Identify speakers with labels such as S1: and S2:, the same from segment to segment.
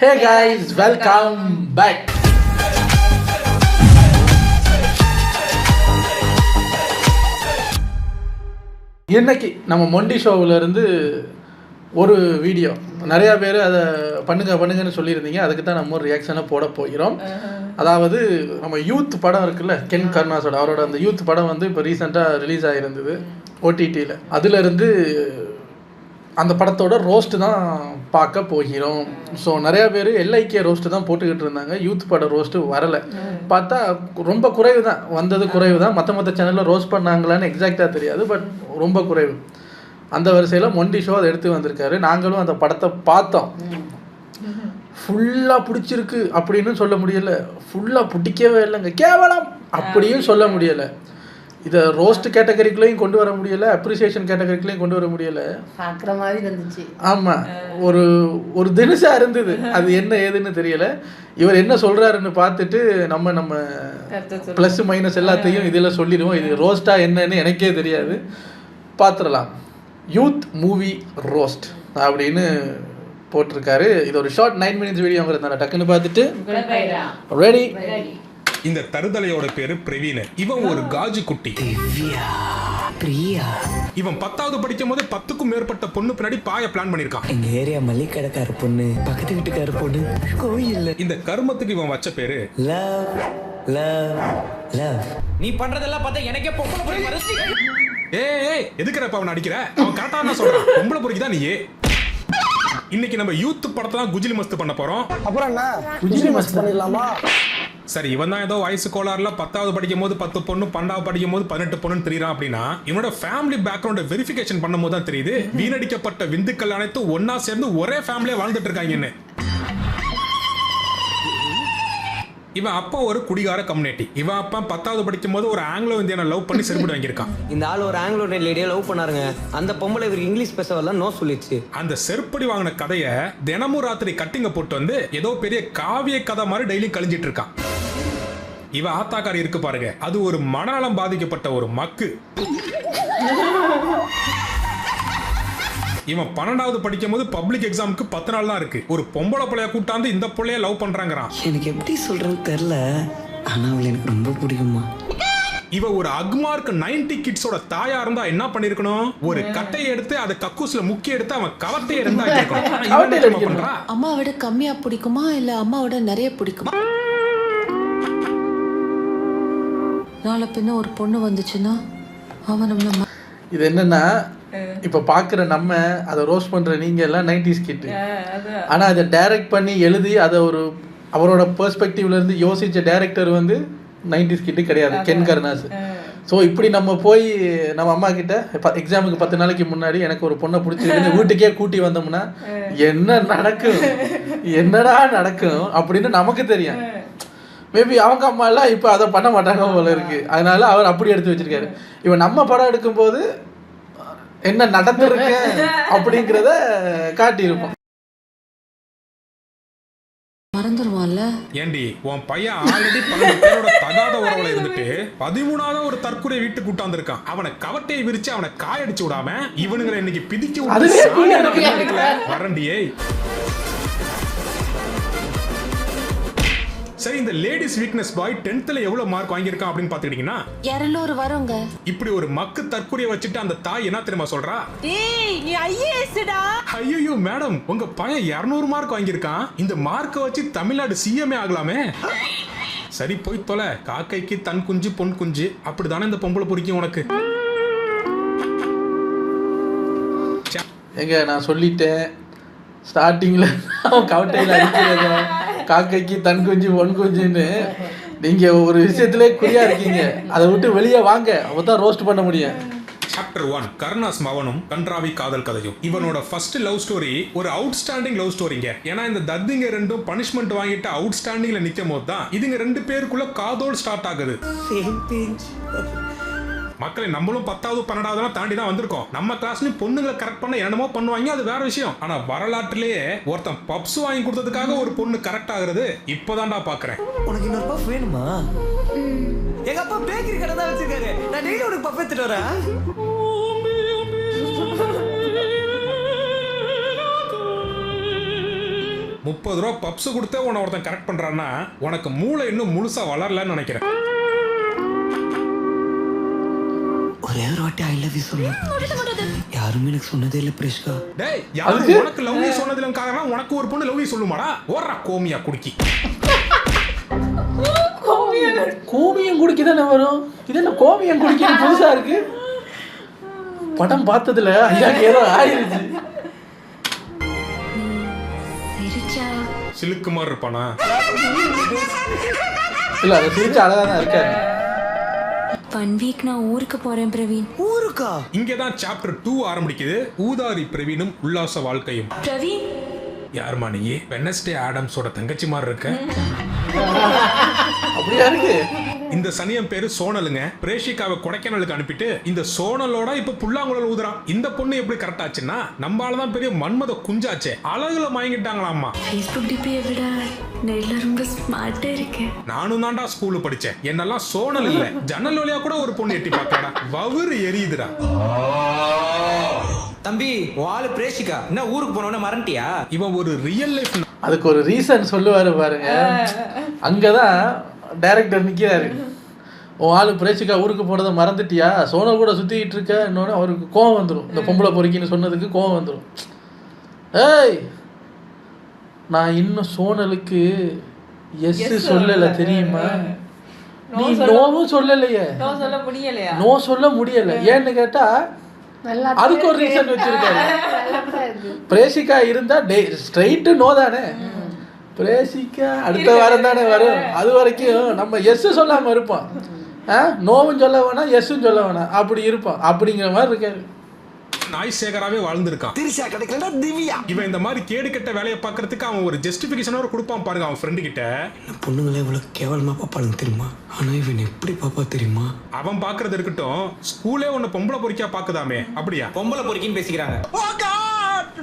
S1: Hey guys, welcome back. இன்னைக்கு நம்ம மொண்டி ஷோவில் இருந்து ஒரு வீடியோ நிறையா பேர் அதை பண்ணுங்கன்னு சொல்லியிருந்தீங்க. அதுக்கு தான் நம்ம ஒரு ரியாக்ஷனை போட போகிறோம். அதாவது நம்ம யூத் படம் இருக்குல்ல, கென் கருணாஸோட அவரோட அந்த யூத் படம் வந்து இப்போ ரீசெண்டாக ரிலீஸ் ஆகிருந்தது OTTயில். அதுலேருந்து அந்த படத்தோட ரோஸ்ட்டு தான் பார்க்க போகிறோம். ஸோ நிறையா பேர் LIK ரோஸ்ட்டு தான் போட்டுக்கிட்டு இருந்தாங்க. யூத் படம் ரோஸ்ட்டு வரலை. பார்த்தா ரொம்ப குறைவு தான் வந்தது, குறைவு தான். மற்ற சேனலில் ரோஸ்ட் பண்ணாங்களான்னு எக்ஸாக்டாக தெரியாது, பட் ரொம்ப குறைவு. அந்த வரிசையில் மொண்டி ஷோ அதை எடுத்து வந்திருக்காரு. நாங்களும் அந்த படத்தை பார்த்தோம். ஃபுல்லாக பிடிச்சிருக்கு அப்படின்னு சொல்ல முடியலை, ஃபுல்லாக பிடிக்கவே இல்லைங்க, கேவலம் அப்படியும் சொல்ல முடியலை. இதை ரோஸ்ட் கேட்டகரிக்குள்ளேயும் கொண்டு வர முடியலை, அப்ரிசியேஷன் கேட்டகரிக்குள்ளேயும் கொண்டு வர முடியலை.
S2: பார்க்குற மாதிரி இருந்துச்சு.
S1: ஆமாம், ஒரு தினுசாக இருந்தது. அது என்ன ஏதுன்னு தெரியலை. இவர் என்ன சொல்கிறாருன்னு பார்த்துட்டு நம்ம ப்ளஸ் மைனஸ் எல்லாத்தையும் இதில் சொல்லிடுவோம். இது ரோஸ்ட்டாக என்னன்னு எனக்கே தெரியாது. பார்த்துடலாம். யூத் மூவி ரோஸ்ட் அப்படின்னு போட்டிருக்காரு. இது ஒரு ஷார்ட் 9 minutes வீடியோங்கிறதுனால டக்குன்னு பார்த்துட்டு ரெடி.
S3: இந்த தருதலையோட பேரு பிரவீன். இவன் ஒரு காஜு குட்டி. இவன் 10வது படிக்கும் போது 10க்கும் மேற்பட்ட பொண்ணு பின்னாடி பாய பிளான் பண்ணிருக்கான்.
S4: எங்க ஏரியா மல்லிகடைக்கார பொண்ணு, பக்கத்து வீட்டுக்கார பொண்ணு, கோயில்.
S3: இந்த கர்மத்துக்கு இவன் வச்ச பேரு
S4: லவ் லவ் லவ். நீ பண்றதெல்லாம் பார்த்தா எனக்கே பொம்பளை பொறுக்கி மறுச்சி.
S3: ஏய் எதுக்குறப்ப அவன் அடிக்கிற? அவன் கரெக்டா தான் சொல்றான். பொம்பளை பொறுக்கி தான் நீ. இன்னைக்கு நம்ம யூத் படத்தை தான் குஜிலி மஸ்து பண்ண போறோம்.
S5: அப்புறம் என்ன குஜிலி மஸ்து பண்ணிடலாமா?
S3: சரி, இவன் தான் ஏதோ வயசு கோளாறுல 10வது படிக்கும் போது 10 பொண்ணு, 12வது படிக்கும் போது 18 பொண்ணு தெரியுறான் அப்படின்னா, இவனோட ஃபேமிலி பேக்ரவுண்ட் வெரிஃபிகேஷன் பண்ணும் போது தான் தெரியுது வீணடிக்கப்பட்ட விந்துக்கள் அனைத்தும் ஒன்னா சேர்ந்து ஒரே ஃபேமிலியா வாழ்ந்துட்டு இருக்காங்கன்னு. இவன் அப்பா ஒரு குடிகார கம்யூனிட்டி. இவன் அப்பா 10வது படிக்கும் போது ஒரு ஆங்கிலோ இந்தியனை லவ் பண்ணி செருப்பிட்டு வாங்கியிருக்கான்.
S4: இந்த ஆள் ஒரு ஆங்கிலோ லேடியை லவ் பண்ணாருங்க. அந்த பொம்பளை இவருக்கு இங்கிலீஷ் பேச வரல, நோ சொல்லிச்சு.
S3: அந்த செருப்படி வாங்கின கதையை தினமும் ராத்திரி கட்டிங்க போட்டு வந்து ஏதோ பெரிய காவிய கதை மாதிரி டெய்லி கழிஞ்சிட்டு இருக்கான். இவன் ஆத்தாக்காரி இருக்கு பாருங்க, அது ஒரு மனநலம் பாதிக்கப்பட்ட ஒரு மக்கு. இவன் 12வது படிக்கும் போது பப்ளிக் எக்ஸாமுக்கு 10 நாள் தான் இருக்கு. ஒரு பொம்பளை பிள்ளைய கூட்டாந்து இந்த பிள்ளைய லவ் பண்றாங்கறான்.
S4: எனக்கு எப்படி சொல்றேன்னு தெரியல, ஆனா அவளை எனக்கு ரொம்ப பிடிக்குமா.
S3: இவ ஒரு அக்மார்க் 90 கிட்ஸோட தாயா இருந்தா என்ன பண்ணிருக்கணும்? ஒரு கட்டையை எடுத்து அதை கக்கூஸ்ல முக்கி எடுத்து அவன் கவட்டையை இருந்தா பண்றா.
S2: அம்மாவோட கம்மியா பிடிக்குமா இல்ல அம்மாவோட நிறைய பிடிக்குமா? நாளை பின்ன ஒரு பொண்ணு வந்துச்சுன்னா அவன் நம்ம
S1: இது என்னன்னா, இப்போ பார்க்குற நம்ம அதை ரோஸ்ட் பண்ணுற நீங்கள் எல்லாம் 90s கிட்டு. ஆனால் அதை டைரக்ட் பண்ணி எழுதி அதை ஒரு அவரோட பெர்ஸ்பெக்டிவ்லேருந்து யோசித்த டைரக்டர் வந்து 90s கிட்டு கிடையாது, கென் கருணாஸ். ஸோ இப்படி நம்ம போய் நம்ம அம்மா கிட்ட எக்ஸாமுக்கு 10 நாளைக்கு முன்னாடி எனக்கு ஒரு பொண்ணை பிடிச்சிருக்குன்னு வீட்டுக்கே கூட்டி வந்தோம்னா என்ன நடக்கும், என்னடா நடக்கும் அப்படின்னு நமக்கு தெரியும். மேபி அவங்க அம்மா எல்லாம் இப்போ அதை பண்ண மாட்டாங்க போல இருக்கு. அதனால அவர் அப்படி எடுத்து வச்சிருக்காரு. இவன் நம்ம படம் எடுக்கும்போது என்ன நடந்திருக்கு அப்படிங்கிறத காட்டியிருப்போம்.
S2: மறந்துடுவான்ல.
S3: ஏண்டி உன் பையன் ஆல்ரெடி 12 பேரோட தகாத உறவுல இருந்துட்டு 13வது ஒரு தற்கொலை வீட்டுக்கு கூட்டாந்து இருக்கான். அவனை கவட்டையை விரிச்சு அவனை காயடிச்சு விடாம இவனுங்களை இன்னைக்கு பிதிக்கி வரண்டியே. சரி, இந்த லேடிஸ் வீக்னஸ் பாய் 10th எவ்வளவு மார்க் வாங்கியிருக்கான் அப்படின்னு பாத்துக்கிட்டீங்கன்னா
S2: 200 வருங்க.
S3: இப்படி ஒரு மக்கு தற்கொலையை வச்சுட்டு அந்த தாய் என்ன தெரியுமா சொல்றா?
S2: டேய் நீ ஐஏஎஸ்டா.
S3: ஐயோ மேடம், உங்க பையன் 200 மார்க் வாங்கியிருக்கான். இந்த மார்க்கை வச்சு தமிழ்நாடு CM ஆகலாமே. சரி போய் தொலை, காக்கைக்கு தன் குஞ்சு பொன் குஞ்சு அப்படிதானே இந்த பொம்பளை பொறுக்கும் உனக்கு.
S1: எங்க நான் சொல்லிட்டேன் ஸ்டார்டிங்கில் கவட்டையில் அடிக்கிறத காக்கைக்கு தன் குஞ்சு பொன் குஞ்சுன்னு. நீங்கள் ஒரு விஷயத்திலே குறியா இருக்கீங்க, அதை விட்டு வெளியே வாங்க, அப்போ தான் ரோஸ்ட் பண்ண முடியும்.
S3: Chapter 1 கருணாஸ் மவனும் கன்றாவி காதல் கதையும். இவனோட ஃபர்ஸ்ட் லவ் ஸ்டோரி ஒரு அவுட்ஸ்டாண்டிங் லவ் ஸ்டோரிங்க. ஏன்னா இந்த தத்திங்க ரெண்டும் பனிஷ்மெண்ட் வாங்கிட்டு அவுட்ஸ்டாண்டிங்ல நிக்கும் போது தான் இதுங்க 2 பேருக்குள்ள காதோல் ஸ்டார்ட் ஆகுது. மக்களை நம்மளும் 10வது 12வது தாண்டி தான் வந்திருக்கோம். நம்ம கிளாஸ்லயும் பொண்ணுங்களை கரெக்ட் பண்ண என்னமோ பண்ணுவாங்க, அது வேற விஷயம். ஆனா வரலாற்றிலேயே ஒருத்தன் பப்ஸ் வாங்கி கொடுத்ததுக்காக ஒரு பொண்ணு கரெக்ட் ஆகுறது இப்பதான்டா பாக்குறேன்.
S4: உனக்கு இன்னொரு பஃப் வேணுமா? எங்க அப்பா பேக்கரி கடை தான் வச்சிருக்காரு. நான் டெய்லி உனக்கு பஃப் எடுத்துட்டு வரேன்.
S3: 30 ரூபா பப்ஸ் கொடுத்தே உன்னை ஒருத்தன் கரெக்ட் பண்றான்னா உனக்கு மூளை இன்னும் முழுசா வளரலன்னு நினைக்கிறேன்.
S4: ஒரே ஒரு வாட்டி ஐ லவ் யூ சொல்லு. யாருமே எனக்கு சொன்னதே இல்ல பிரேஷ்கா.
S3: டேய் யாரு உனக்கு லவ் யூ சொன்னதுல காரணம் உனக்கு ஒரு பொண்ணு லவ் யூ சொல்லுமாடா? ஓடுறா கோமியா குடிக்கி.
S1: கோமியம் குடிக்கி தானே வரும். இது என்ன கோமியம் குடிக்க புதுசா இருக்கு. படம் பார்த்ததுல ஐயாக்கு ஏதோ ஆயிருச்சு.
S3: சிலுக்கு மாதிரி இருப்பானா?
S1: இல்ல அது சிரிச்சா அழகா தான் இருக்காரு.
S6: 1 வீக் நான் ஊருக்கு போறேன் பிரவீன்.
S4: ஊருக்கா?
S3: இங்கதான் சாப்டர் 2 ஆரம்பிக்குது. ஊதாரி பிரவீனும் உல்லாச வாழ்க்கையும்.
S6: பிரவீன்
S3: யாருமா நீ? வெட்னஸ்டே ஆடம்ஸோட தங்கச்சி மாதிரி இருக்க.
S1: அப்படியா இருக்கு.
S3: இந்த சனியம் பேரு சோனலுங்க. பிரேஷிகாவை கொடைக்கானலுக்கு அனுப்பிட்டு இந்த சோனலோட இப்ப புல்லாங்குழல் ஊதுறான். இந்த பொண்ணு எப்படி கரெக்ட் ஆச்சுன்னா நம்மளாலதான் பெரிய மன்மத குஞ்சாச்சே. அழகுல மயங்கிட்டாங்களாமா.
S6: ஃபேஸ்புக் டிபியை விட நெல்ல ரொம்ப ஸ்மார்ட்டா இருக்கேன்.
S3: நானும் தான்டா ஸ்கூல்ல படிச்சேன். என்னெல்லாம் சோனல் இல்ல ஜன்னல் வழியா கூட ஒரு பொண்ணு எட்டி பார்க்கடா. வவுறு எரியுதுடா.
S4: தம்பி வாளு பிரேஷிகா என்ன ஊருக்கு போனோன்னு மறந்துட்டியா?
S3: இவன் ஒரு ரியல் லைஃப்.
S1: அதுக்கு ஒரு ரீசன் சொல்லுவாரு பாருங்க. அங்கதான் டைரக்டர் நிக்கிறாரு. உன் ஆளு பிரேஷிகா ஊருக்கு போனதை மறந்துட்டியா? சோனல் கூட சுத்திக்கிட்டு இருக்க. இன்னொன்னு அவருக்கு கோவம் வந்துடும். இந்த பொம்பளை பொறுக்கின்னு சொன்னதுக்கு கோவம் வந்துடும். ஏய் நான் இன்னும் சோனலுக்கு எஸ் சொல்லல தெரியுமா? நீ நோவும் சொல்லலையே. நோ சொல்ல முடியல. ஏன்னு கேட்டா அதுக்கு ஒரு ரீசன் வச்சிருக்காரு. பிரேஷிகா இருந்தா ஸ்ட்ரைட்டு நோ தானே. பிரேஷிகா அடுத்த வாரம் தானே வரும். அது வரைக்கும் நம்ம எஸ் சொல்லாம இருப்போம். நோவும் சொல்ல வேணாம் எஸ்ஸும் சொல்ல வேணாம் அப்படி இருப்போம். அப்படிங்கிற மாதிரி இருக்காரு.
S3: நாய் சேகராவே வாழ்ந்திருக்கான்.
S4: திரிஷா கிடைக்கலன்னா திவ்யா.
S3: இவன் இந்த மாதிரி கேடு கெட்ட வேலையை பார்க்கறதுக்கு அவன் ஒரு ஜஸ்டிபிகேஷனோட கொடுப்பான் பாருங்க அவன் ஃப்ரெண்டு கிட்ட.
S4: பொண்ணுங்களே இவ்வளவு கேவலமா பாப்பாளுங்க தெரியுமா? ஆனா இவன் எப்படி பாப்பா தெரியுமா?
S3: அவன் பாக்குறது இருக்கட்டும், ஸ்கூலே உன்னை பொம்பளை பொறிக்கா பாக்குதாமே. அப்படியா?
S4: பொம்பளை பொறுக்கின்னு பேசிக்கிறாங்க.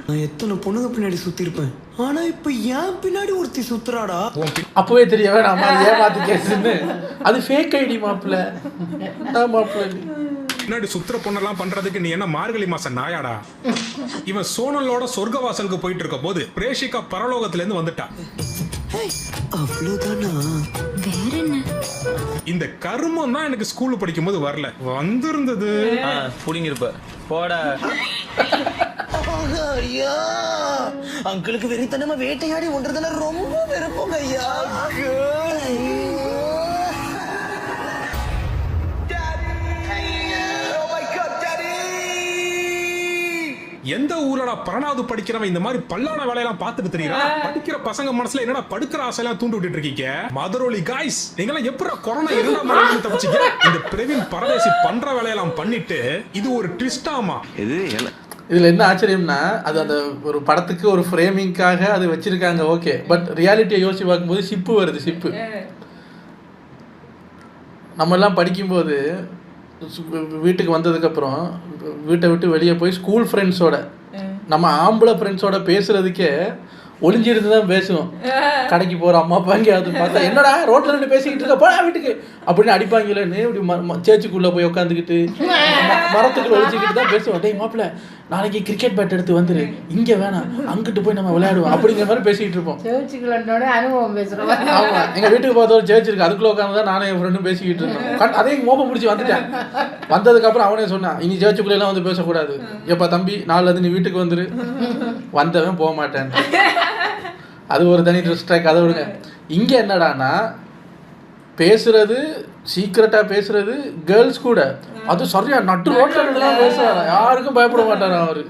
S4: நான் எத்தனை பொண்ணுங்க பின்னாடி சுத்தி இருப்பேன். ஆனா இப்ப ஏன் பின்னாடி ஒருத்தி சுத்துறாடா.
S1: அப்பவே தெரிய வேணாம் ஏமாத்தி கேசுன்னு. அது ஃபேக் ஐடி மாப்பிள்ள.
S3: பின்னாடி சுத்துற பொண்ணெல்லாம் பண்றதுக்கு நீ என்ன மார்கழி மாசம் நாயாடா? இவன் சோனலோட சொர்க்கவாசலுக்கு போயிட்டு இருக்க போது பிரேஷிகா பரலோகத்துல இருந்து வந்துட்டான்.
S4: அவ்வளவுதானா?
S6: வேற என்ன?
S3: இந்த கருமம் தான் எனக்கு ஸ்கூல் படிக்கும் போது வரல. வந்திருந்தது
S7: புடிங்க இருப்ப போடா.
S4: ஐயா அங்கிளுக்கு வெறித்தனமா வேட்டையாடி ஒன்றதுல ரொம்ப வெறுப்புங்க ஐயா.
S3: எந்த ஊர்லடா பரணாவது படிக்கிறவன் இந்த மாதிரி பல்லான வேலையெல்லாம் பார்த்துட்டு தெரியுறா? படிக்கிற பசங்க மனசுல என்னடா படுக்கிற ஆசையெல்லாம் தூண்டு விட்டுட்டு இருக்கீங்க? மதுரோலி காய்ஸ் நீங்களாம் எப்படி கொரோனா 2ஆம் அலையில தப்பிச்சீங்க? இந்த பிரவீன் பரதேசி பண்ற வேலையெல்லாம் பண்ணிட்டு இது ஒரு ட்விஸ்டாமா.
S1: இதுல என்ன ஆச்சரியம்னா அது அந்த ஒரு படத்துக்கு ஒரு ஃப்ரேமிங்காக அது வச்சிருக்காங்க. ஓகே, பட் ரியாலிட்டியை யோசிச்சு பார்க்கும்போது ஷிப்பு வருது. ஷிப்பு நம்ம எல்லாம் படிக்கும்போது வீட்டுக்கு வந்ததுக்கப்புறம் வீட்டை விட்டு வெளியே போய் ஸ்கூல் ஃப்ரெண்ட்ஸோட நம்ம ஆம்பளை ஃப்ரெண்ட்ஸோட பேசுறதுக்கே ஒளிஞ்சிருந்து தான் பேசுவோம். கடைக்கு போகிற அம்மா அப்பா எங்கேயாவது பார்த்தா என்னடா ரோட்டில் நின்று பேசிக்கிட்டு இருக்க போடா வீட்டுக்கு அப்படின்னு அடிப்பாங்களேன்னு இப்படி சேர்ச்சுக்குள்ளே போய் உட்காந்துக்கிட்டு மரத்துக்குள்ள ஒழிச்சிக்கிட்டு தான் பேசுவோம். டேய் மாப்பிள்ள நாளைக்கு கிரிக்கெட் பேட் எடுத்து வந்துரு, இங்கே வேணாம் அங்கிட்டு போய் நம்ம விளையாடுவோம் அப்படிங்கிற மாதிரி பேசிக்கிட்டு இருப்போம்.
S8: அனுபவம் பேசுகிறோம்.
S1: ஆமாம், எங்கள் வீட்டுக்கு பார்த்த ஒரு சேர்ச் இருக்கு. அதுக்குள்ளே உட்காந்து தான் நானும் என் ஃப்ரெண்டும் பேசிக்கிட்டு இருந்தோம். அதே மோப்பம் பிடிச்சி வந்துட்டேன். வந்ததுக்கப்புறம் அவனே சொன்னான் இனி சேர்ச்சுக்குள்ளெல்லாம் வந்து பேசக்கூடாது. எப்போ தம்பி நாளிலேருந்து நீ வீட்டுக்கு வந்துரு. வந்தவன் போக மாட்டேன். அது ஒரு தனி டிஸ்ட்ராக்ட். அதை விடுங்க. இங்கே என்னடானா பேசுறது சீக்கிரட்டாக பேசுறது கேர்ள்ஸ் கூட அது சரியா நட்டு ரோட்டில் தான் பேசுறாரு. யாருக்கும் பயப்பட மாட்டாரா அவரு.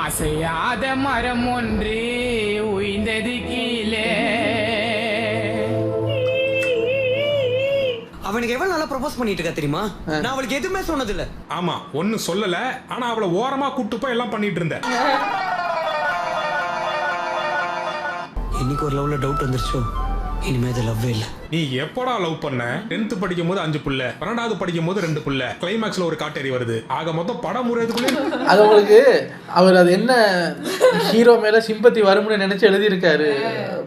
S9: அசையாத மரம் ஒன்று உய்ந்தது கீழே.
S4: அவனுக்கு எவ்வளவு நல்லா ப்ரொபோஸ் பண்ணிட்டு இருக்கா தெரியுமா? நான் அவளுக்கு எதுவுமே சொன்னது இல்ல.
S3: ஆமா ஒன்னு சொல்லல. ஆனா அவளை ஓரமா கூட்டு போய் எல்லாம் பண்ணிட்டு இருந்த.
S4: இன்னைக்கு ஒரு லவ்ல டவுட் வந்துருச்சோ, இனிமே அது லவ்வே இல்ல.
S3: நீ எப்படா லவ் பண்ண? 10th படிக்கும் போது 5 புள்ள, 12வது படிக்கும் போது 2 புள்ள, கிளைமேக்ஸ்ல ஒரு காட்டேரி வருது. ஆக மொத்தம் படம் முறையதுக்குள்ளே
S1: அது உங்களுக்கு அவர் அது என்ன ஹீரோ மேல சிம்பத்தி வரும்னு நினைச்சு எழுதியிருக்காரு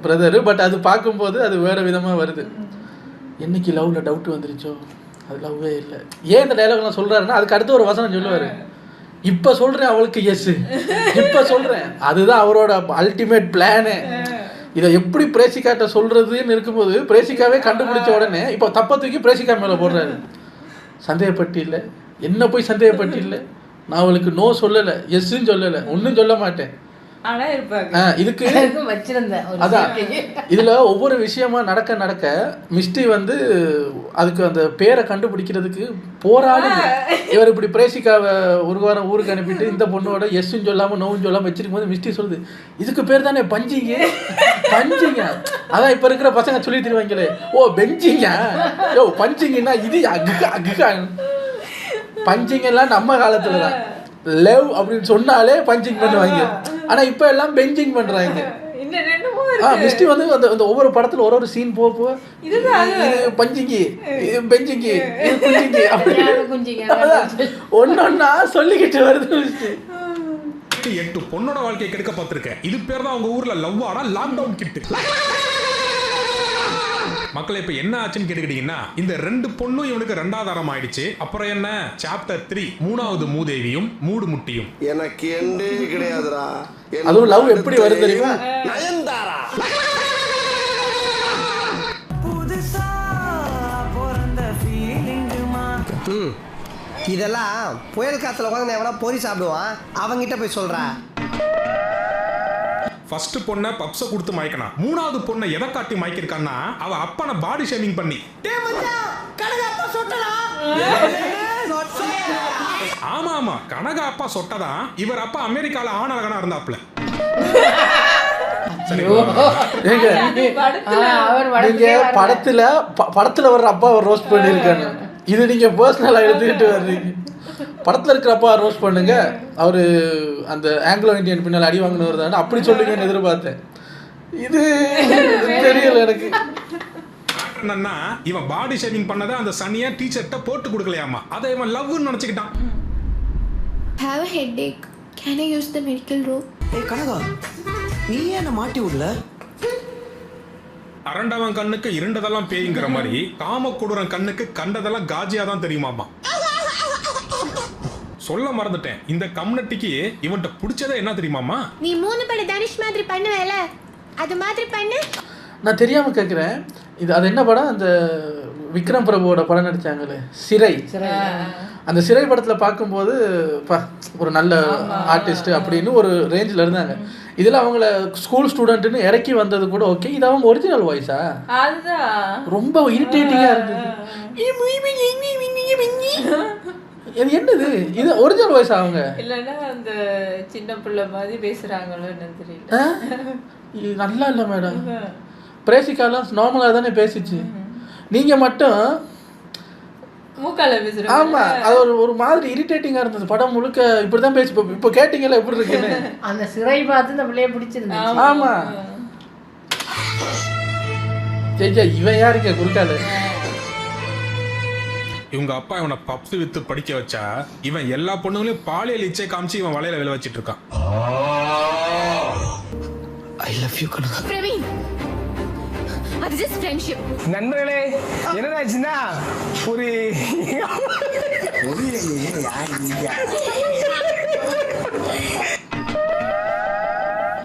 S1: பிரதர். பட் அது பார்க்கும்போது அது வேற விதமா வருது. என்னைக்கு லவ்ல டவுட் வந்துருச்சோ அது லவ்வே இல்லை. ஏன் இந்த டைலாக்லாம் சொல்றாருன்னா அதுக்கு அடுத்து ஒரு வசனம் சொல்லுவாரு. இப்ப சொல்றேன் அவளுக்கு எஸ், இப்ப சொல்றேன் அதுதான் அவரோட அல்டிமேட் பிளானு. இதை எப்படி பிரேசிகாட்ட சொல்றதுன்னு இருக்கும்போது பிரேசிகாவே கண்டுபிடிச்ச உடனே இப்போ தப்ப தூக்கி பிரேசிகா மேல போடுறாரு. சந்தேகப்பட்டு இல்லை, என்ன போய் சந்தேகப்பட்டு இல்லை, நான் அவளுக்கு நோ சொல்லலை, எஸ்ன்னு சொல்லலை, ஒன்றும் சொல்ல மாட்டேன்.
S8: ஆனா இருப்பாங்க
S1: இதுக்கு
S8: வச்சிருந்தேன்.
S1: அதான் இதுல ஒவ்வொரு விஷயமா நடக்க நடக்க மிஸ்டி வந்து அதுக்கு அந்த பேரை கண்டுபிடிக்கிறதுக்கு போராடுது. இவர் இப்படி பிரேசிகாவை ஒரு வாரம் ஊருக்கு அனுப்பிட்டு இந்த பொண்ணோட எஸ்ன்னு சொல்லாம நோவும் சொல்லாம வச்சிருக்கும் போது மிஸ்டி சொல்லுது, இதுக்கு பேர் தானே பஞ்சிங்க. பஞ்சிங்க அதான் இப்ப இருக்கிற பசங்க சொல்லி தருவாங்களே, ஓ பெஞ்சிங்க, யோ பஞ்சிங்கன்னா இது அகுகா. பஞ்சிங் எல்லாம் நம்ம காலத்துல தான், லவ் அப்படின்னு சொன்னாலே பஞ்சிங் பண்ணுவாங்க. ஆனா இப்ப எல்லாம் பெஞ்சிங் பண்றாங்க. மிஸ்டி வந்து அந்த ஒவ்வொரு படத்துல ஒரு சீன் போக இது பஞ்சிங்கி, இது பெஞ்சிங்கி, இது குஞ்சிங்கி, ஒன்னொன்னா சொல்லிக்கிட்டு வருது.
S3: 8 பொண்ணோட வாழ்க்கையை கெடுக்க பார்த்திருக்கேன். இது பேர் தான் உங்க ஊர்ல லவ் ஆனா லாக்டவுன் கிட்டு. மக்களை இப்ப என்ன ஆச்சுன்னு கேட்டுக்கிட்டீங்கன்னா, இந்த 2 பொண்ணும் இவனுக்கு 2வது அறம் ஆயிடுச்சு. அப்புறம் என்ன, சாப்டர் 3 3வது மூதேவியும் மூடு முட்டியும்.
S10: எனக்கு எண்டே கிடையாதுடா.
S1: அதுவும் லவ் எப்படி வருது தெரியுமா?
S10: நயன்தாரா
S4: புதுசா பிறந்த ஃபீலிங்குமா.
S5: இதெல்லாம் புயல் காத்துல உட்காந்து எவனா பொறி சாப்பிடுவான், அவங்கிட்ட போய் சொல்றா.
S3: ஃபர்ஸ்ட் பொண்ணை பப்ஸ கொடுத்து மயக்கனா, 3வது பொண்ணை எதை காட்டி மயக்கிருக்கான்னா அவ அப்பனை பாடி ஷேமிங் பண்ணி. ஆமா ஆமா, கனகா அப்பா சொட்டதான். இவர் அப்பா அமெரிக்கால ஆணழகனா இருந்தாப்ல.
S1: படத்துல வர்ற அப்பா ரோஸ்ட் பண்ணிருக்காங்க. இது நீங்க பர்சனலா எடுத்துக்கிட்டு வர்றீங்க. படத்துல இருக்கிறப்பா ரோஸ்ட் பண்ணுங்க, அவரு அந்த ஆங்கிலோ இந்தியன் பின்னால் அடி வாங்கினவர் தானே அப்படி சொல்லுங்கன்னு எதிர்பார்த்தேன். இது தெரியல எனக்கு.
S3: என்னன்னா இவன் பாடி ஷேவிங் பண்ணதை அந்த சனியா டீச்சர்ட்ட போட்டு கொடுக்கலையாமா, அதை இவன் லவ்னு நினைச்சுக்கிட்டான்.
S6: Have a headache. Can I use the medical room?
S4: ஏய் கனகா, நீ என்ன மாட்டி விடல?
S3: அரண்டவன் கண்ணுக்கு இருண்டதெல்லாம் பேய்ங்கிற மாதிரி காம கொடூரன் கண்ணுக்கு கண்டதெல்லாம் காஜியா தான் தெரியுமாமா. சொல்ல மறந்துட்டேன், இந்த கம்யூனிட்டிக்கு இவன்ட்ட பிடிச்சதே என்ன தெரியுமாமா?
S6: நீ 3 பட தனுஷ் மாதிரி பண்ணுவேல, அது மாதிரி பண்ணு.
S1: நான் தெரியாம கேட்குறேன், இது அது என்ன படம்? அந்த விக்ரம் பிரபுவோட படம் நடிச்சாங்களே சிறை. அந்த சிறை படத்தில் பார்க்கும்போது ஒரு நல்ல ஆர்டிஸ்ட் அப்படின்னு ஒரு ரேஞ்சில் இருந்தாங்க. இதில் அவங்கள ஸ்கூல் ஸ்டூடெண்ட்னு இறக்கி வந்தது கூட ஓகே. இது அவங்க ஒரிஜினல் வாய்ஸா? ரொம்ப இரிட்டேட்டிங்காக இருந்தது. இது என்னது, இது ஒரிஜினல் வாய்ஸ் அவங்க
S8: இல்லைன்னா அந்த சின்ன பிள்ளை மாதிரி பேசுறாங்களோ என்னன்னு தெரியல.
S1: இது நல்லா இல்லை மேடம். பிரேசிகாலாம் நார்மலாக தானே பேசிச்சு, நீங்க மட்டும்
S8: மூக்கால பேசுறீங்க.
S1: ஆமா, அது ஒரு மாதிரி இரிட்டேட்டிங்கா இருந்தது. படம் முழுக்க இப்படிதான் பேசி. இப்போ கேட்டீங்கல்ல எப்படி இருக்குன்னு,
S8: அந்த சிறை பார்த்து இந்த பிள்ளைய பிடிச்சிருந்தா.
S1: ஆமா ஜெய்ஜா, இவன் யாருங்க குறுக்கால?
S3: இவங்க அப்பா இவனை பப்ஸ் வித்து படிக்க வச்சா, இவன் எல்லா பொண்ணுங்களையும் பாலியல் இச்சை காமிச்சு இவன் வலையில விளை வச்சிட்டு இருக்கான்.
S4: I love you Kanaka.
S6: Praveen, அது ஜஸ்ட் ஃப்ரெண்ட்ஷிப்.
S9: நண்பர்களே, என்னடாச்சுன்னா ஒரு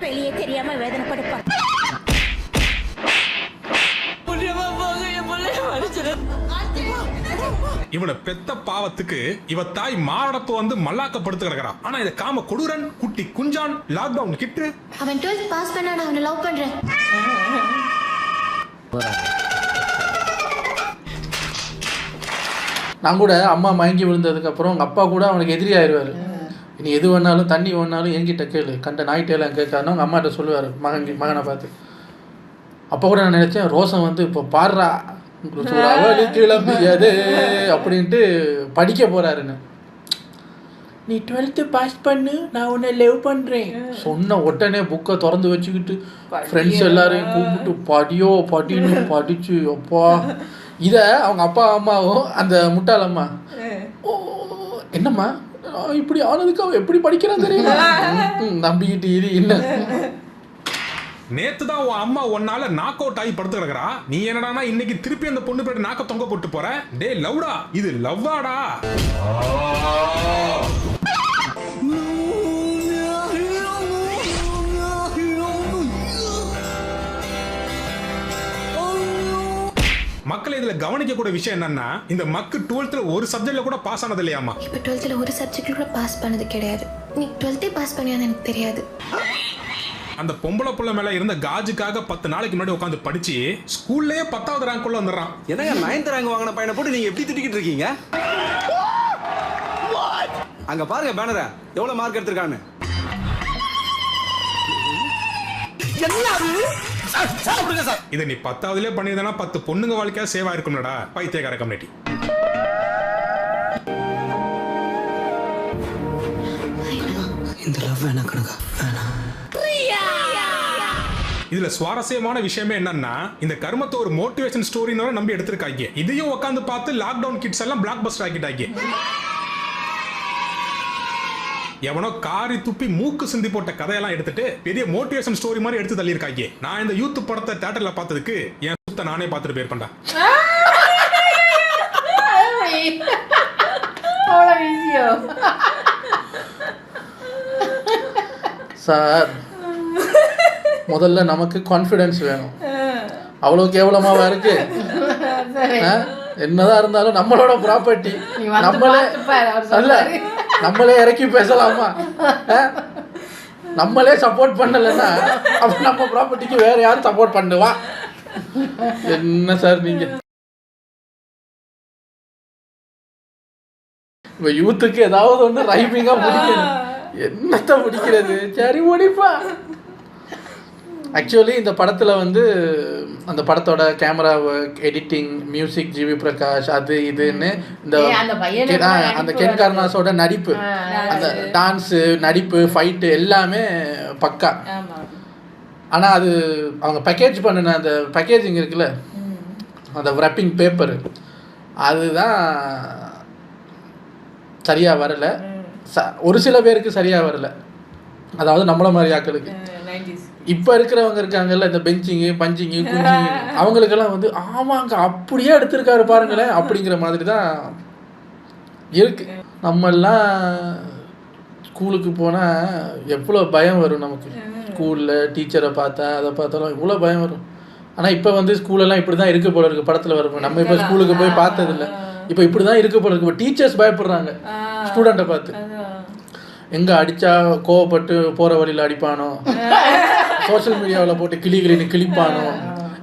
S6: வெளியே தெரியாம வேதனைப்படுப்பா.
S3: இவனை பெத்த பாவத்துக்கு இவ தாய் மாரடப்பு வந்து மல்லாக்கப்படுத்து கிடக்கிறான். ஆனா இத காம கொடூரன் குட்டி குஞ்சான் லாக்டவுன் கிட்டு.
S6: அவன் 12th பாஸ் பண்ணா நான் அவனை லவ் பண்றேன்.
S1: நான் கூட அம்மா மயங்கி விழுந்ததுக்கு அப்புறம் உங்க அப்பா கூட அவனுக்கு எதிரி ஆயிடுவாரு. நீ எது வேணாலும் தண்ணி வேணாலும் என்கிட்ட கேளு, கண்ட நாய்ட்டெல்லாம் கேட்காருன்னு அவங்க அம்மாட்ட சொல்லுவார் மகனை பார்த்து. அப்போ கூட நான் நினச்சேன், ரோசம் வந்து இப்போ பாடுறா கிளம்பியது அப்படின்ட்டு படிக்க போறாருன்னு. நீ 12th பாஸ் பண்ணு, நான் உன்னை லவ் பண்ணுறேன் சொன்ன உடனே புக்கை திறந்து வச்சுக்கிட்டு ஃப்ரெண்ட்ஸ் எல்லாரையும் கூப்பிட்டு படியோ படின்னு படிச்சு. அப்பா இதை அவங்க அப்பா அம்மாவும் அந்த முட்டாளம்மா, ஓ என்னம்மா இப்படி ஆனதுக்கு அவன் எப்படி படிக்கிறான் தெரியுமா நம்பிக்கிட்டு இது என்ன.
S3: நேத்து தான் உன் அம்மா ஒன்னால நாக் அவுட் ஆகி படுத்து கிடக்குறா. நீ என்னடானா இன்னைக்கு திருப்பி அந்த பொண்ணு பேரு நாக்க தொங்க போட்டு போற. டே லவ்டா, இது லவ்வாடா. மக்கள் இதுல கவனிக்கக்கூடிய விஷயம் என்னன்னா இந்த மக்கு 12th ஒரு சப்ஜெக்ட்ல கூட பாஸ் ஆனது இல்லையாமா.
S6: இப்போ 12th ஒரு சப்ஜெக்ட்ல கூட பாஸ் பண்ணது கிடையாது. நீ 12th பாஸ் பண்ணியான்னு எனக்கு தெரியாது.
S3: அந்த பொம்பளை புள்ள மேல இருந்த காஜுக்காக 10 நாளைக்கு முன்னாடி உட்காந்து படிச்சு ஸ்கூல்லயே 10வது ரேங்க் உள்ள வந்துடுறான்.
S4: என்னங்க 9th ரேங்க் வாங்கின பையனை போட்டு நீங்க எப்படி திட்டிக்கிட்டு இருக்கீங்க? அங்க பாருங்க பேனரை எவ்வளவு மார்க் எடுத்திருக்கான்னு.
S3: இதை நீ 10வதுலயே பண்ணிருந்தா 10 பொண்ணுங்க வாழ்க்கையா சேவ் ஆயிருக்கும்லடா பைத்தியக்கார கம்யூனிட்டி.
S4: இந்த லவ் வேணா கணக்கா வேணாம்.
S3: இதுல சுவாரஸ்யமான விஷயமே என்னன்னா இந்த கர்மத்தை ஒரு மோட்டிவேஷன் ஸ்டோரின்னு நம்பி எடுத்திருக்காங்க. இதையும் உட்காந்து பார்த்து லாக்டவுன் கிட்ஸ் எல்லாம் பிளாக் பஸ்டர் ஆக்கிட்டாங்க. எவனோ காரி துப்பி மூக்கு சிந்தி போட்ட கதையெல்லாம் எடுத்துட்டு பெரிய மோட்டிவேஷன் ஸ்டோரி மாதிரி எடுத்து தள்ளியிருக்காங்க. நான் இந்த யூத் படத்தை தியேட்டர்ல பார்த்ததுக்கு என் சுத்த நானே பார்த்துட்டு போயிருப்பேன்டா.
S1: சார் முதல்ல நமக்கு கான்ஃபிடன்ஸ் வேணும். அவ்வளோ கேவலமாவா இருக்கு? என்னதான் இருந்தாலும் நம்மளோட ப்ராப்பர்ட்டி நம்மளே இறக்கி பேசலாமா? நம்மளே சப்போர்ட் பண்ணலைன்னா அப்ப நம்ம ப்ராப்பர்ட்டிக்கு வேற யாரும் சப்போர்ட் பண்ணுவா? என்ன சார் நீங்க இப்போ யூத்துக்கு ஏதாவது ஒன்று ரைமிங்காக பிடிக்கணும். என்னத்தை பிடிக்கிறது? சரி முடிப்பா. ஆக்சுவலி இந்த படத்தில் வந்து அந்த படத்தோட camera work, editing, music GV Prakash, அது இதுன்னு இந்த அந்த கென் கருணாஸோட நடிப்பு, அந்த டான்ஸு, நடிப்பு, ஃபைட்டு எல்லாமே பக்கா. ஆனால் அது அவங்க பேக்கேஜ் பண்ணின அந்த பேக்கேஜிங் இருக்குல்ல, அந்த wrapping பேப்பர், அதுதான் சரியாக வரலை. ஒரு சில பேருக்கு சரியாக வரலை. அதாவது நம்மள மாதிரி ஆக்களுக்கு. இப்போ இருக்கிறவங்க இருக்காங்கல்ல, இந்த பெஞ்சிங்கு பஞ்சிங்கு குஞ்சிங்கு, அவங்களுக்கெல்லாம் வந்து ஆமாங்க அப்படியே எடுத்திருக்காரு பாருங்களேன் அப்படிங்கிற மாதிரி தான் இருக்கு. நம்மெல்லாம் ஸ்கூலுக்கு போனால் எவ்வளோ பயம் வரும் நமக்கு. ஸ்கூலில் டீச்சரை பார்த்தா அதை பார்த்தாலும் இவ்வளோ பயம் வரும். ஆனால் இப்போ வந்து ஸ்கூலெல்லாம் இப்படி தான் இருக்க போல இருக்குது. படத்தில் வரும். நம்ம இப்போ ஸ்கூலுக்கு போய் பார்த்ததில்ல. இப்போ இப்படி தான் இருக்க போல இருக்குது. இப்போ டீச்சர்ஸ் பயப்படுறாங்க ஸ்டூடெண்ட்டை பார்த்து. எங்கே அடித்தா கோவப்பட்டு போகிற வழியில் அடிப்பானோ, சோஷியல் மீடியாவில் போட்டு கிளின்னு கிளிப்பானோ,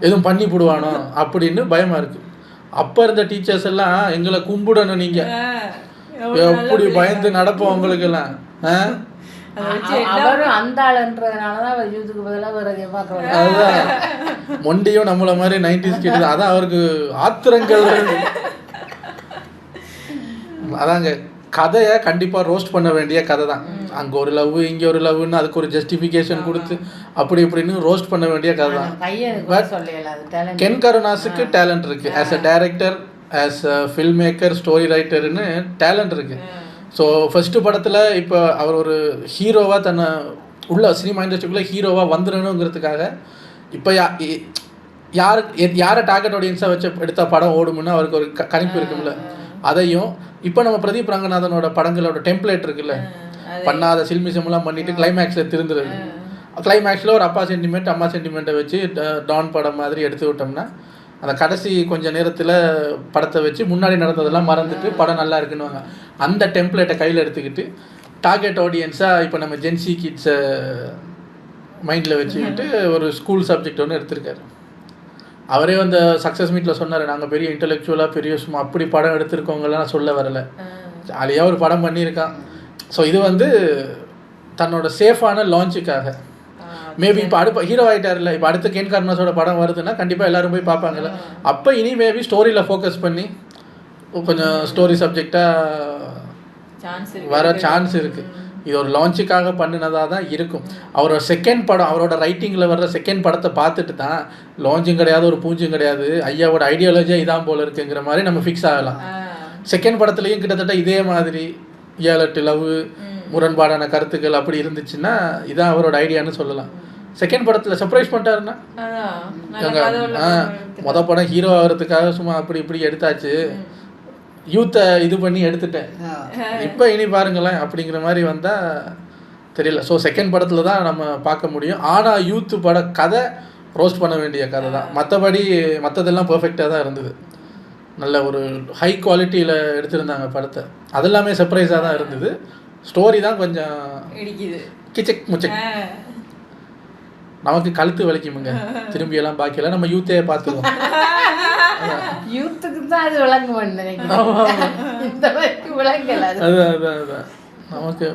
S1: எதுவும் பண்ணி போடுவானோ அப்படின்னு பயமாக இருக்குது. அப்போ இருந்த டீச்சர்ஸ் எல்லாம் எங்களை கும்பிடணும். நீங்கள் எப்படி பயந்து நடப்போம் உங்களுக்கெல்லாம். அதுதான் மொண்டியும் நம்மளை மாதிரி 90s கிட்ட அதான் அவருக்கு ஆத்திரங்கள். அதாங்க கதையை கண்டிப்பாக ரோஸ்ட் பண்ண வேண்டிய கதை தான். அங்கே ஒரு லவ் இங்கே ஒரு லவ்னு அதுக்கு ஒரு ஜஸ்டிஃபிகேஷன் கொடுத்து அப்படி இப்படின்னு ரோஸ்ட் பண்ண வேண்டிய கதை தான். பட் கென் கருணாஸுக்கு டேலண்ட் இருக்குது. As a director, as a film maker, story ரைட்டர்னு டேலண்ட் இருக்குது. ஸோ ஃபஸ்ட்டு படத்தில் இப்போ அவர் ஒரு ஹீரோவாக தன்னை உள்ள சினிமா இண்டஸ்ட்ரிக்குள்ளே ஹீரோவாக வந்துடணுங்கிறதுக்காக இப்போ யாரை டார்கெட் ஆடியன்ஸாக வச்சு எடுத்த படம் ஓடுமுன்னு அவருக்கு ஒரு கணிப்பு இருக்குல்ல. அதையும் இப்போ நம்ம பிரதீப் ரங்கநாதனோட படங்களோட டெம்ப்ளேட் இருக்குல்ல, பண்ணாத சில்மிசம்லாம் பண்ணிவிட்டு கிளைமேக்ஸில் திருந்துறது. கிளைமேக்ஸில் ஒரு அப்பா சென்டிமெண்ட் அம்மா சென்டிமெண்ட்டை வச்சு டான் படம் மாதிரி எடுத்து விட்டோம்னா அந்த கடைசி கொஞ்சம் நேரத்தில் படத்தை வச்சு முன்னாடி நடந்ததெல்லாம் மறந்துட்டு படம் நல்லா இருக்குன்னுவாங்க. அந்த டெம்ப்ளேட்டை கையில் எடுத்துக்கிட்டு டார்கெட் ஆடியன்ஸாக இப்போ நம்ம ஜென்சி கிட்ஸை மைண்டில் வச்சுக்கிட்டு ஒரு ஸ்கூல் சப்ஜெக்ட் ஒன்று எடுத்திருக்காரு. அவரே அந்த சக்ஸஸ் மீட்டில் சொன்னார், நாங்கள் பெரிய இன்டெலெக்சுவலாக பெரிய சும்மா அப்படி படம் எடுத்திருக்கவங்கலாம் சொல்ல வரலை, ஜாலியாக ஒரு படம் பண்ணியிருக்கான். ஸோ இது வந்து தன்னோட சேஃபான லான்ச்சுக்காக. மேபி இப்போ ஹீரோ ஆகிட்டார்ல, இப்போ அடுத்த கென் கருணாஸோட படம் வருதுன்னா கண்டிப்பாக எல்லோரும் போய் பார்ப்பாங்கல்ல. அப்போ இனி மேபி ஸ்டோரியில் ஃபோக்கஸ் பண்ணி கொஞ்சம் ஸ்டோரி சப்ஜெக்டாக வர சான்ஸ் இருக்குது. இது ஒரு லான்ச்சுக்காக பண்ணினதாக தான் இருக்கும். அவரோட செகண்ட் படம், அவரோட ரைட்டிங்கில் வர்ற செகண்ட் படத்தை பார்த்துட்டு தான் லான்ச்சும் கிடையாது ஒரு பூஞ்சும் கிடையாது, ஐயாவோட ஐடியாலஜியாக இதான் போல் இருக்குங்கிற மாதிரி நம்ம ஃபிக்ஸ் ஆகலாம். செகண்ட் படத்துலேயும் கிட்டத்தட்ட இதே மாதிரி 7-8 லவ், முரண்பாடான கருத்துக்கள் அப்படி இருந்துச்சுன்னா இதான் அவரோட ஐடியான்னு சொல்லலாம். செகண்ட் படத்தில் சர்ப்ரைஸ் பண்ணிட்டாருன்னா மொதல் படம் ஹீரோ ஆகிறதுக்காக சும்மா அப்படி இப்படி எடுத்தாச்சு, யூத்தை இது பண்ணி எடுத்துட்டேன், இப்போ இனி பாருங்களேன் அப்படிங்கிற மாதிரி வந்தால் தெரியல. ஸோ செகண்ட் படத்தில் தான் நம்ம பார்க்க முடியும். ஆனால் யூத்து பட கதை ரோஸ்ட் பண்ண வேண்டிய கதை தான். மற்றபடி மற்றதெல்லாம் பர்ஃபெக்டாக தான் இருந்தது. நல்ல ஒரு ஹை குவாலிட்டியில் எடுத்திருந்தாங்க படத்தை. அது எல்லாமே சர்ப்ரைஸாக தான் இருந்தது. ஸ்டோரி தான் கொஞ்சம்
S8: இடிக்குது.
S1: கிச்சக் முச்சக். நமக்கு கழுத்து வலிக்குமுங்க. திரும்பியெல்லாம் பாக்கியெல்லாம் நம்ம யூத்தே பார்த்துக்குவோம்.
S8: யூத்துக்கு தான் அது விளங்குவோம் நினைக்கிறேன். இந்த வரைக்கும் விளங்கல அது.
S1: அதான் நமக்கு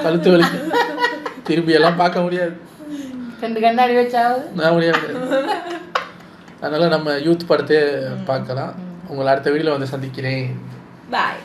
S1: கழுத்து வலிக்கும். திரும்பியெல்லாம் பார்க்க முடியாது.
S8: கண்ணாடி வச்சாவது
S1: நான் முடியாது. அதனால் நம்ம யூத் படத்தையே பார்க்கலாம். உங்களை அடுத்த வீடியோவில் வந்து சந்திக்கிறேன்.
S8: பாய்.